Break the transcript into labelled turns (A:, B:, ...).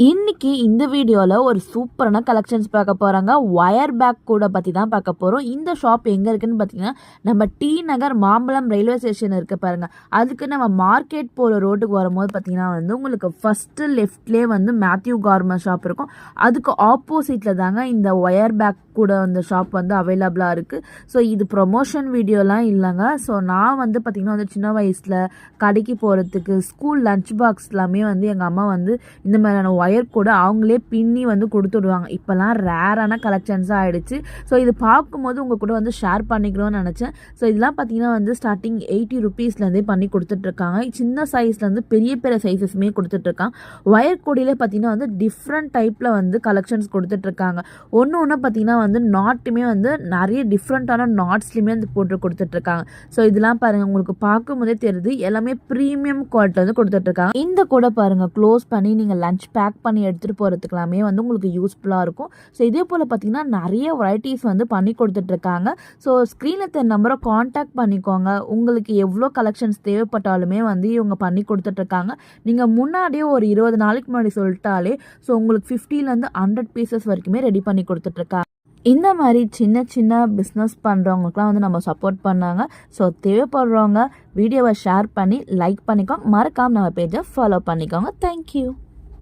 A: இன்னைக்கு இந்த வீடியோவில் ஒரு சூப்பரான கலெக்ஷன்ஸ் பார்க்க போகிறாங்க. ஒயர் பேக் கூட பற்றி தான் பார்க்க போகிறோம். இந்த ஷாப் எங்கே இருக்குன்னு பார்த்தீங்கன்னா, நம்ம டி நகர் மாம்பழம் ரயில்வே ஸ்டேஷன் இருக்குது பாருங்கள். அதுக்கு நம்ம மார்க்கெட் போகிற ரோட்டுக்கு வரும்போது பார்த்தீங்கன்னா உங்களுக்கு ஃபஸ்ட்டு லெஃப்ட்லேயே மேத்யூ கார்மெண்ட் ஷாப் இருக்கும். அதுக்கு ஆப்போசிட்டில் தாங்க இந்த ஒயர் பேக் கூட அந்த ஷாப் அவைலபிளாக இருக்குது. ஸோ இது ப்ரொமோஷன் வீடியோலாம் இல்லைங்க. ஸோ நான் பார்த்திங்கன்னா சின்ன வயசில் கடைக்கு போகிறதுக்கு ஸ்கூல் லஞ்ச் பாக்ஸ் எல்லாமே எங்கள் அம்மா இந்த மாதிரியான ஒயர் கூட அவங்களே பின்னி கொடுத்துடுவாங்க. இப்போலாம் ரேரான கலெக்ஷன்ஸாக ஆகிடுச்சு. ஸோ இது பார்க்கும்போது உங்கள் கூட ஷேர் பண்ணிக்கணும்னு நினச்சேன். ஸோ இதெல்லாம் பார்த்தீங்கன்னா ஸ்டார்டிங் 80 ருபீஸ்லேருந்தே பண்ணி கொடுத்துட்ருக்காங்க. சின்ன சைஸ்லேருந்து பெரிய பெரிய சைஸஸுமே கொடுத்துட்ருக்காங்க. ஒயர் கூடையில் பார்த்தீங்கன்னா டிஃப்ரெண்ட் டைப்பில் கலெக்ஷன்ஸ் கொடுத்துட்ருக்காங்க. ஒன்று பார்த்தீங்கன்னா நாட்டுமே நிறைய டிஃப்ரெண்ட்டான நாட்ஸ்லையுமே போட்டு கொடுத்துட்ருக்காங்க. ஸோ இதெல்லாம் பாருங்கள், உங்களுக்கு பார்க்கும்போதே தெரியுது எல்லாமே ப்ரீமியம் குவாலிட்டி கொடுத்துட்ருக்காங்க. இந்த கூட பாருங்கள், க்ளோஸ் பண்ணி நீங்கள் லஞ்ச் பேக் பண்ணி எடுத்துகிட்டு போகிறதுக்கெல்லாமே உங்களுக்கு யூஸ்ஃபுல்லாக இருக்கும். ஸோ இதே போல் பார்த்தீங்கன்னா நிறைய வெரைட்டிஸ் பண்ணி கொடுத்துட்ருக்காங்க. ஸோ ஸ்க்ரீனில் தெரிய நம்பரை காண்டாக்ட் பண்ணிக்கோங்க. உங்களுக்கு எவ்வளோ கலெக்ஷன்ஸ் தேவைப்பட்டாலுமே இவங்க பண்ணி கொடுத்துட்ருக்காங்க. நீங்கள் முன்னாடியே ஒரு 20 நாளைக்கு முன்னாடி சொல்லிட்டாலே ஸோ உங்களுக்கு 50லேருந்து 100 பீசஸ் வரைக்குமே ரெடி பண்ணி கொடுத்துட்ருக்காங்க. இந்த மாதிரி சின்ன சின்ன பிஸ்னஸ் பண்ணுறவங்களுக்குலாம் நம்ம சப்போர்ட் பண்ணாங்க. ஸோ தேவைப்படுறவங்க வீடியோவை ஷேர் பண்ணி லைக் பண்ணிக்கோங்க. மறக்காமல் நம்ம பேஜை ஃபாலோ பண்ணிக்கோங்க. தேங்க்யூ.